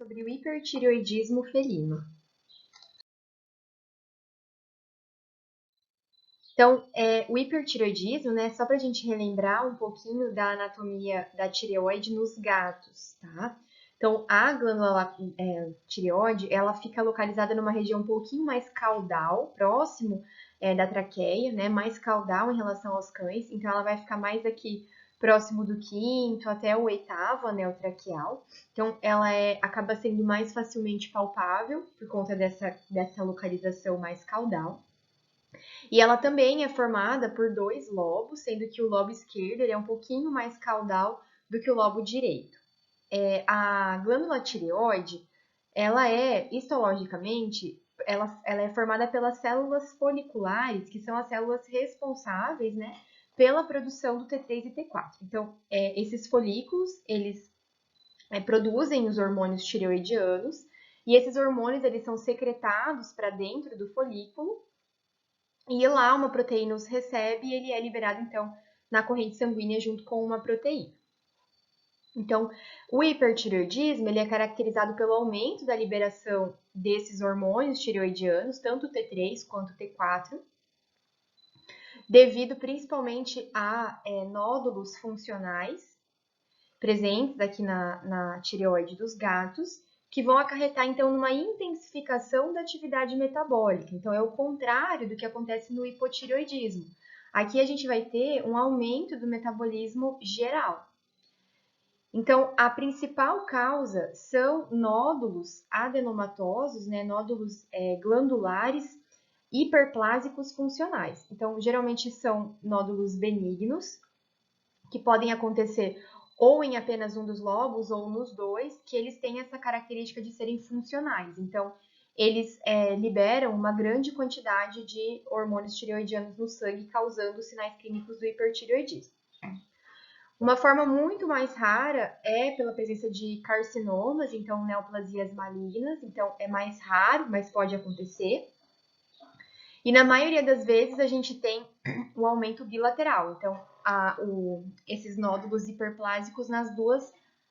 sobre o hipertireoidismo felino. Então, o hipertireoidismo, né, só para a gente relembrar um pouquinho da anatomia da tireoide nos gatos, tá? Então, a glândula tireoide, ela fica localizada numa região um pouquinho mais caudal, próximo da traqueia, né, mais caudal em relação aos cães, então ela vai ficar mais aqui próximo do quinto até o oitavo anel traqueal. Então, ela acaba sendo mais facilmente palpável por conta dessa localização mais caudal. E ela também é formada por dois lobos, sendo que o lobo esquerdo ele é um pouquinho mais caudal do que o lobo direito. A glândula tireoide, ela histologicamente, ela é formada pelas células foliculares, que são as células responsáveis, né, pela produção do T3 e T4. Então, esses folículos, eles produzem os hormônios tireoidianos, e esses hormônios, eles são secretados para dentro do folículo, e lá uma proteína os recebe e ele é liberado, então, na corrente sanguínea junto com uma proteína. Então, o hipertireoidismo ele é caracterizado pelo aumento da liberação desses hormônios tireoidianos, tanto o T3 quanto o T4, devido principalmente a nódulos funcionais presentes aqui na tireoide dos gatos, que vão acarretar, então, numa intensificação da atividade metabólica. Então, é o contrário do que acontece no hipotireoidismo. Aqui a gente vai ter um aumento do metabolismo geral. Então, a principal causa são nódulos adenomatosos, né, nódulos glandulares hiperplásicos funcionais. Então, geralmente são nódulos benignos, que podem acontecer ou em apenas um dos lobos ou nos dois, que eles têm essa característica de serem funcionais. Então, eles liberam uma grande quantidade de hormônios tireoidianos no sangue, causando sinais clínicos do hipertireoidismo. Uma forma muito mais rara é pela presença de carcinomas, então neoplasias malignas, então é mais raro, mas pode acontecer. E na maioria das vezes a gente tem um aumento bilateral, então esses nódulos hiperplásicos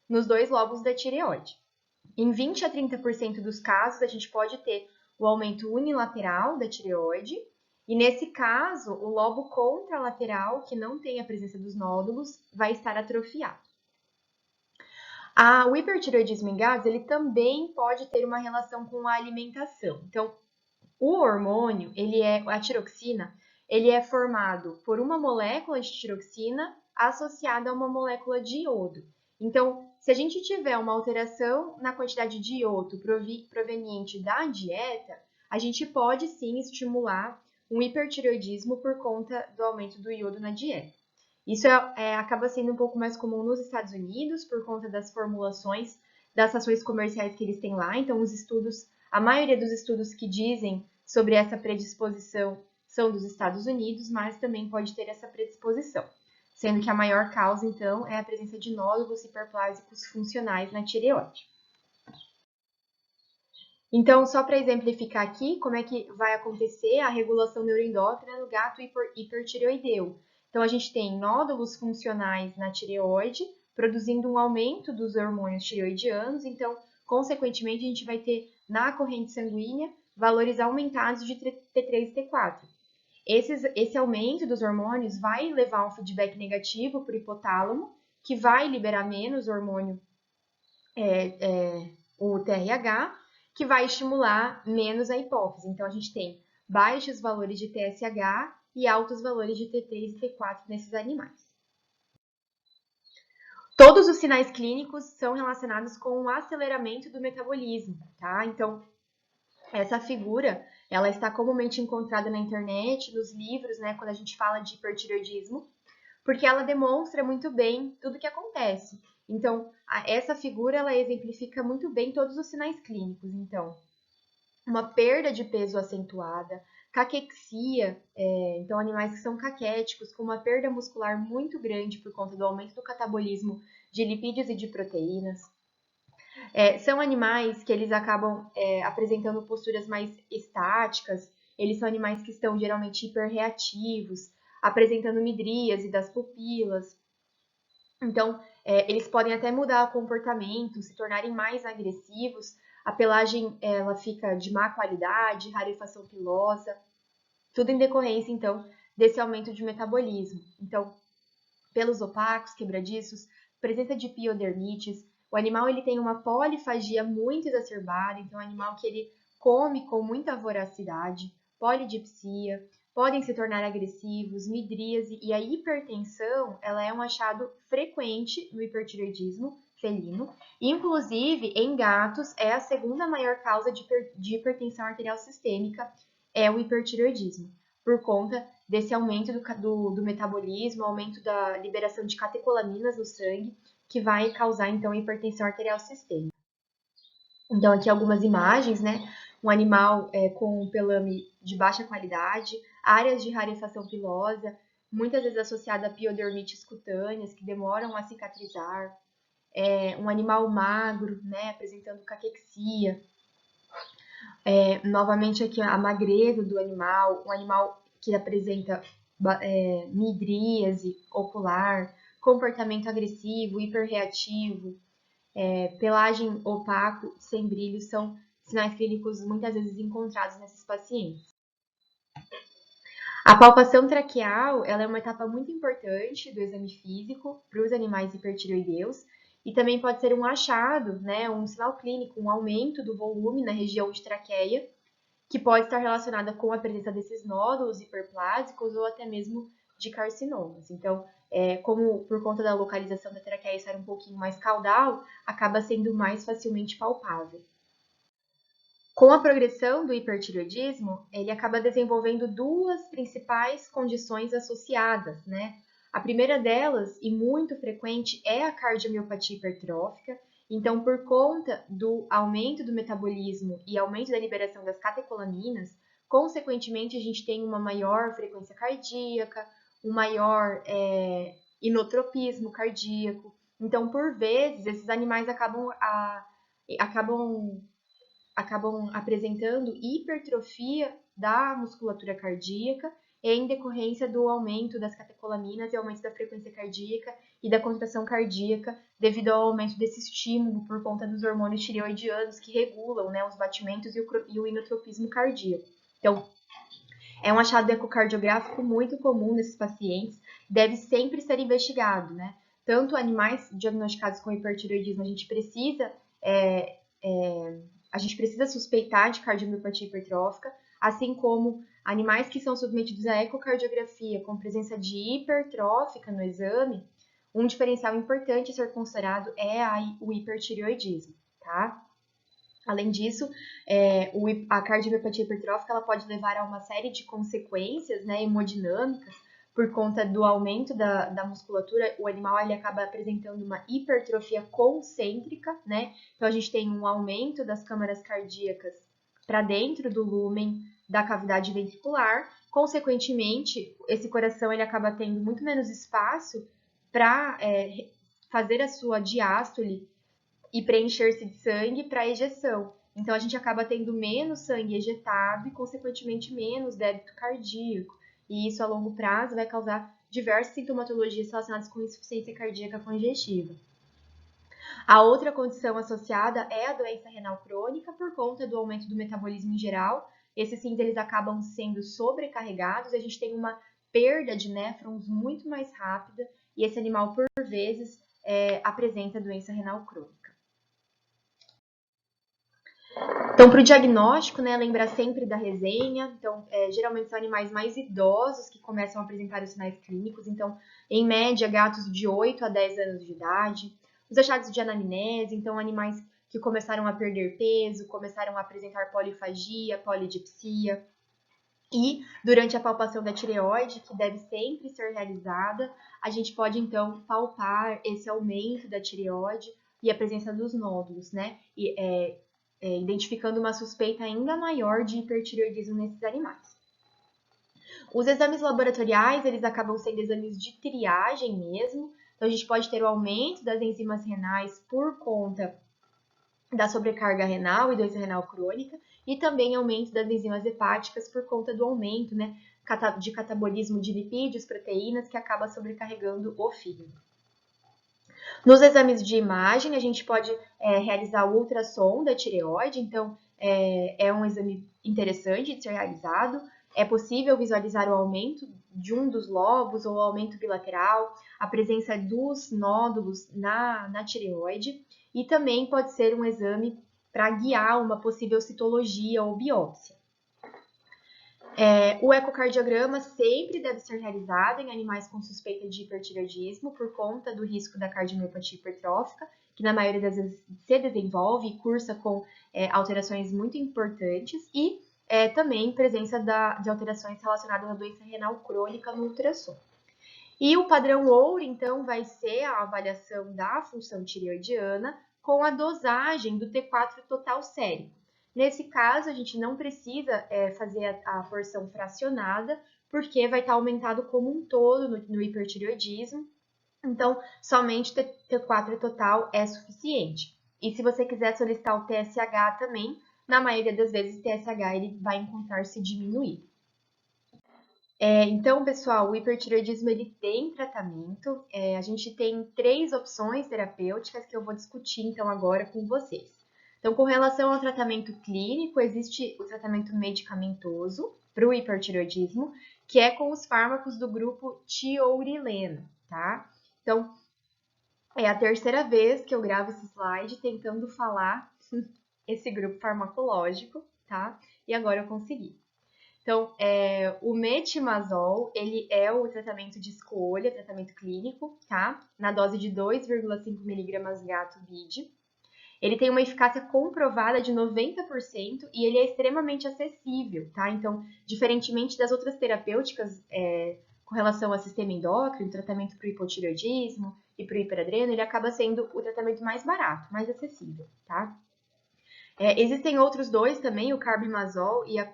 nos dois lobos da tireoide. Em 20 a 30% dos casos a gente pode ter o aumento unilateral da tireoide, e nesse caso o lobo contralateral, que não tem a presença dos nódulos, vai estar atrofiado. O hipertireoidismo em gatos ele também pode ter uma relação com a alimentação. Então, o hormônio, a tiroxina, ele é formado por uma molécula de tiroxina associada a uma molécula de iodo. Então, se a gente tiver uma alteração na quantidade de iodo proveniente da dieta, a gente pode sim estimular um hipertireoidismo por conta do aumento do iodo na dieta. Isso acaba sendo um pouco mais comum nos Estados Unidos por conta das formulações das ações comerciais que eles têm lá. Então, a maioria dos estudos que dizem sobre essa predisposição são dos Estados Unidos, mas também pode ter essa predisposição, sendo que a maior causa, então, é a presença de nódulos hiperplásicos funcionais na tireoide. Então, só para exemplificar aqui como é que vai acontecer a regulação neuroendócrina no gato hipertireoideu. Então, a gente tem nódulos funcionais na tireoide, produzindo um aumento dos hormônios tireoidianos, então, consequentemente, a gente vai ter na corrente sanguínea valores aumentados de T3 e T4. Esse aumento dos hormônios vai levar a um feedback negativo para o hipotálamo, que vai liberar menos hormônio, o TRH, que vai estimular menos a hipófise. Então, a gente tem baixos valores de TSH e altos valores de T3 e T4 nesses animais. Todos os sinais clínicos são relacionados com o aceleramento do metabolismo, tá? Então, essa figura, ela está comumente encontrada na internet, nos livros, né, quando a gente fala de hipertireoidismo, porque ela demonstra muito bem tudo o que acontece. Então, essa figura, ela exemplifica muito bem todos os sinais clínicos. Então, uma perda de peso acentuada, caquexia, então animais que são caquéticos, com uma perda muscular muito grande por conta do aumento do catabolismo de lipídios e de proteínas. São animais que eles acabam apresentando posturas mais estáticas, eles são animais que estão geralmente hiperreativos, apresentando midríase das pupilas. Então, Eles podem até mudar o comportamento, se tornarem mais agressivos. A pelagem ela fica de má qualidade, rarefação pilosa, tudo em decorrência, então, desse aumento de metabolismo. Então, pelos opacos, quebradiços, presença de piodermites, o animal ele tem uma polifagia muito exacerbada, então é um animal que ele come com muita voracidade, polidipsia, podem se tornar agressivos, midríase, e a hipertensão ela é um achado frequente no hipertireoidismo felino, inclusive em gatos é a segunda maior causa de hipertensão arterial sistêmica, é o hipertireoidismo, por conta desse aumento do metabolismo, aumento da liberação de catecolaminas no sangue, que vai causar, então, a hipertensão arterial sistêmica. Então, aqui algumas imagens, né? Um animal com um pelame de baixa qualidade, áreas de rarefação pilosa, muitas vezes associada a piodermites cutâneas, que demoram a cicatrizar. Um animal magro, né? Apresentando caquexia. Novamente aqui a magreza do animal, um animal que apresenta midríase ocular, comportamento agressivo, hiperreativo, pelagem opaco, sem brilho, são sinais clínicos muitas vezes encontrados nesses pacientes. A palpação traqueal ela é uma etapa muito importante do exame físico para os animais hipertireoideus e também pode ser um achado, né, um sinal clínico, um aumento do volume na região de traqueia, que pode estar relacionada com a presença desses nódulos hiperplásicos ou até mesmo de carcinomas. Então, como por conta da localização da traqueia estar um pouquinho mais caudal, acaba sendo mais facilmente palpável. Com a progressão do hipertireoidismo, ele acaba desenvolvendo duas principais condições associadas, né? A primeira delas, e muito frequente, é a cardiomiopatia hipertrófica. Então, por conta do aumento do metabolismo e aumento da liberação das catecolaminas, consequentemente, a gente tem uma maior frequência cardíaca, um maior inotropismo cardíaco. Então, por vezes, esses animais acabam apresentando hipertrofia da musculatura cardíaca em decorrência do aumento das catecolaminas e aumento da frequência cardíaca e da contração cardíaca devido ao aumento desse estímulo por conta dos hormônios tireoidianos que regulam, né, os batimentos e o inotropismo cardíaco. Então, é um achado ecocardiográfico muito comum nesses pacientes, deve sempre ser investigado, né? Tanto animais diagnosticados com hipertireoidismo, a gente precisa suspeitar de cardiomiopatia hipertrófica, assim como animais que são submetidos à ecocardiografia com presença de hipertrófica no exame, um diferencial importante a ser considerado é o hipertireoidismo, tá? Além disso, a cardiomiopatia hipertrófica ela pode levar a uma série de consequências, né, hemodinâmicas, por conta do aumento da musculatura, o animal ele acaba apresentando uma hipertrofia concêntrica, né? Então a gente tem um aumento das câmaras cardíacas para dentro do lúmen da cavidade ventricular. Consequentemente, esse coração ele acaba tendo muito menos espaço para fazer a sua diástole e preencher-se de sangue para ejeção. Então a gente acaba tendo menos sangue ejetado e, consequentemente, menos débito cardíaco. E isso a longo prazo vai causar diversas sintomatologias relacionadas com insuficiência cardíaca congestiva. A outra condição associada é a doença renal crônica por conta do aumento do metabolismo em geral. Esses rins eles acabam sendo sobrecarregados, a gente tem uma perda de néfrons muito mais rápida e esse animal, por vezes, apresenta doença renal crônica. Então, para o diagnóstico, né, lembrar sempre da resenha. Então, geralmente são animais mais idosos que começam a apresentar os sinais clínicos. Então, em média, gatos de 8 a 10 anos de idade. Os achados de anamnese, então, animais que começaram a perder peso, começaram a apresentar polifagia, polidipsia. E, durante a palpação da tireoide, que deve sempre ser realizada, a gente pode, então, palpar esse aumento da tireoide e a presença dos nódulos, né? Identificando uma suspeita ainda maior de hipertireoidismo nesses animais. Os exames laboratoriais, eles acabam sendo exames de triagem mesmo, então a gente pode ter o aumento das enzimas renais por conta da sobrecarga renal e doença renal crônica, e também aumento das enzimas hepáticas por conta do aumento, né, de catabolismo de lipídios, proteínas, que acaba sobrecarregando o fígado. Nos exames de imagem, a gente pode realizar o ultrassom da tireoide, então é um exame interessante de ser realizado. É possível visualizar o aumento de um dos lobos ou o aumento bilateral, a presença dos nódulos na tireoide, e também pode ser um exame para guiar uma possível citologia ou biópsia. O ecocardiograma sempre deve ser realizado em animais com suspeita de hipertireoidismo por conta do risco da cardiomiopatia hipertrófica, que na maioria das vezes se desenvolve e cursa com alterações muito importantes, e também presença de alterações relacionadas à doença renal crônica no ultrassom. E o padrão ouro, então, vai ser a avaliação da função tireoidiana com a dosagem do T4 total sérico. Nesse caso, a gente não precisa fazer a porção fracionada, porque vai estar aumentado como um todo no hipertireoidismo. Então, somente T4 total é suficiente. E se você quiser solicitar o TSH também, na maioria das vezes o TSH ele vai encontrar-se diminuído. Então, pessoal, o hipertireoidismo ele tem tratamento. A gente tem 3 opções terapêuticas que eu vou discutir então agora com vocês. Então, com relação ao tratamento clínico, existe o tratamento medicamentoso para o hipertireoidismo, que é com os fármacos do grupo tiorilena, tá? Então, é a terceira vez que eu gravo esse slide tentando falar esse grupo farmacológico, tá? E agora eu consegui. Então, o metimazol, ele é o tratamento de escolha, tratamento clínico, tá? Na dose de 2,5 mg gato-vide. Ele tem uma eficácia comprovada de 90% e ele é extremamente acessível, tá? Então, diferentemente das outras terapêuticas com relação ao sistema endócrino, tratamento para o hipotireoidismo e para o hiperadreno, ele acaba sendo o tratamento mais barato, mais acessível, tá? Existem outros dois também, o carbimazol e a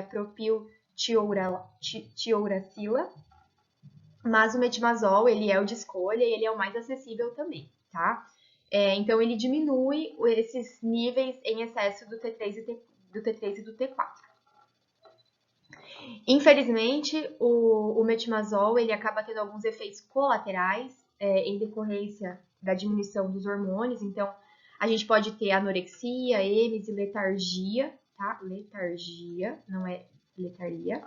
propiltiuracila, mas o metimazol, ele é o de escolha e ele é o mais acessível também, tá? Então, ele diminui esses níveis em excesso do T3 e do T4. Infelizmente, o metimazol, ele acaba tendo alguns efeitos colaterais em decorrência da diminuição dos hormônios, então, a gente pode ter anorexia, êmese, letargia, tá? Letargia, não é letargia.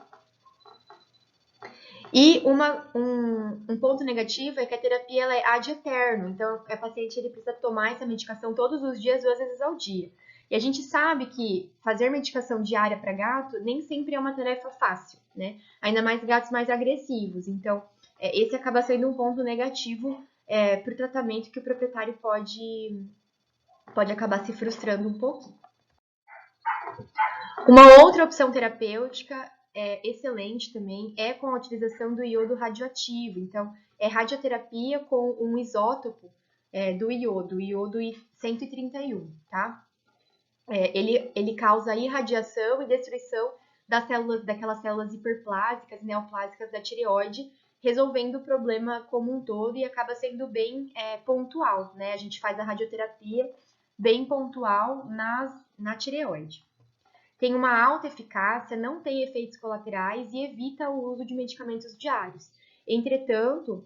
E um ponto negativo é que a terapia ela é ad eterno, então o paciente ele precisa tomar essa medicação todos os dias, 2 vezes ao dia. E a gente sabe que fazer medicação diária para gato nem sempre é uma tarefa fácil, né? Ainda mais gatos mais agressivos. Então, esse acaba sendo um ponto negativo para o tratamento que o proprietário pode acabar se frustrando um pouquinho. Uma outra opção terapêutica excelente também é com a utilização do iodo radioativo. Então, é radioterapia com um isótopo do iodo, iodo 131, tá? Ele causa irradiação e destruição daquelas células hiperplásicas, neoplásicas da tireoide, resolvendo o problema como um todo e acaba sendo bem pontual, né? A gente faz a radioterapia bem pontual na tireoide. Tem uma alta eficácia, não tem efeitos colaterais e evita o uso de medicamentos diários. Entretanto,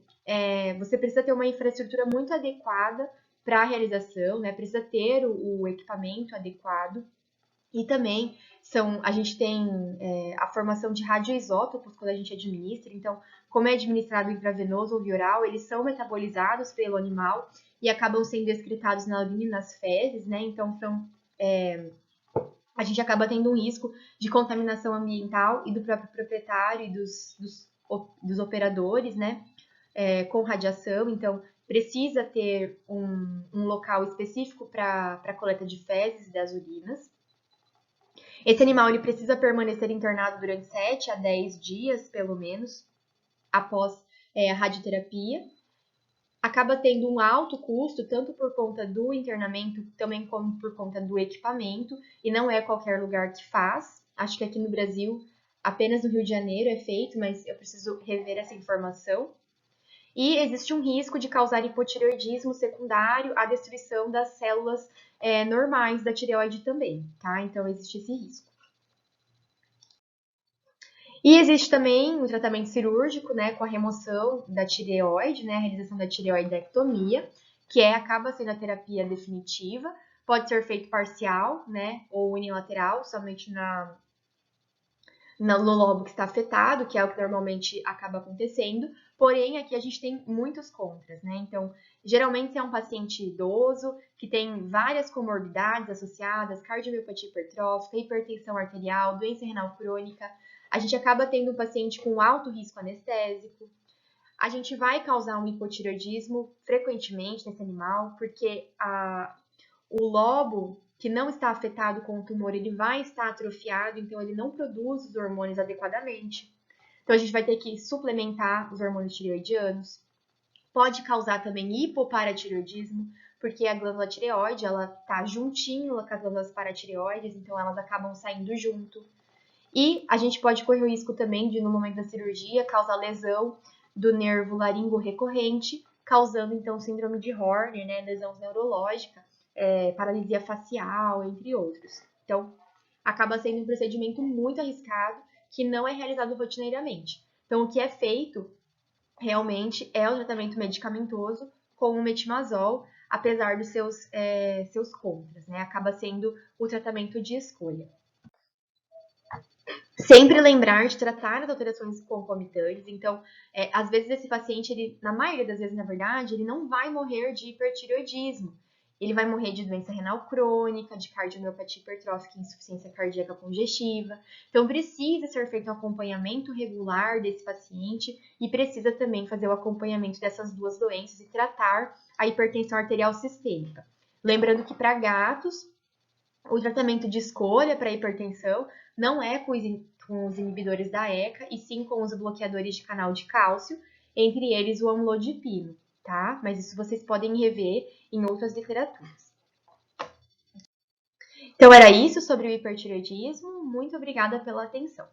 você precisa ter uma infraestrutura muito adequada para a realização, né? Precisa ter o equipamento adequado. E também a gente tem a formação de radioisótopos quando a gente administra. Então, como é administrado intravenoso ou via oral, eles são metabolizados pelo animal e acabam sendo excretados na urina e nas fezes, né? Então, a gente acaba tendo um risco de contaminação ambiental e do próprio proprietário e dos operadores, né, com radiação. Então, precisa ter um local específico para coleta de fezes e das urinas. Esse animal ele precisa permanecer internado durante 7 a 10 dias, pelo menos, após a radioterapia. Acaba tendo um alto custo, tanto por conta do internamento, também como por conta do equipamento, e não é qualquer lugar que faz. Acho que aqui no Brasil, apenas no Rio de Janeiro é feito, mas eu preciso rever essa informação. E existe um risco de causar hipotireoidismo secundário à destruição das células normais da tireoide também, tá? Então, existe esse risco. E existe também o tratamento cirúrgico, né, com a remoção da tireoide, né, a realização da tireoidectomia, que acaba sendo a terapia definitiva. Pode ser feito parcial, né, ou unilateral, somente no lobo que está afetado, que é o que normalmente acaba acontecendo. Porém, aqui a gente tem muitos contras, né? Então, geralmente se é um paciente idoso que tem várias comorbidades associadas, cardiomiopatia hipertrófica, hipertensão arterial, doença renal crônica, a gente acaba tendo um paciente com alto risco anestésico. A gente vai causar um hipotireoidismo frequentemente nesse animal, porque o lobo que não está afetado com o tumor, ele vai estar atrofiado, então ele não produz os hormônios adequadamente. Então a gente vai ter que suplementar os hormônios tireoidianos. Pode causar também hipoparatireoidismo, porque a glândula tireoide, ela tá juntinho com as glândulas paratireoides, então elas acabam saindo junto. E a gente pode correr o risco também de, no momento da cirurgia, causar lesão do nervo laringo recorrente, causando então síndrome de Horner, né, lesão neurológica, paralisia facial, entre outros. Então, acaba sendo um procedimento muito arriscado que não é realizado rotineiramente. Então, o que é feito realmente é o tratamento medicamentoso com o metimazol, apesar dos seus contras, né? Acaba sendo o tratamento de escolha. Sempre lembrar de tratar as alterações concomitantes. Então, às vezes esse paciente, ele, na maioria das vezes, na verdade, ele não vai morrer de hipertireoidismo. Ele vai morrer de doença renal crônica, de cardiomiopatia hipertrófica e insuficiência cardíaca congestiva. Então, precisa ser feito um acompanhamento regular desse paciente e precisa também fazer o acompanhamento dessas duas doenças e tratar a hipertensão arterial sistêmica. Lembrando que para gatos, o tratamento de escolha para hipertensão não é com os inibidores da ECA, e sim com os bloqueadores de canal de cálcio, entre eles o amlodipino, tá? Mas isso vocês podem rever em outras literaturas. Então, era isso sobre o hipertireoidismo. Muito obrigada pela atenção.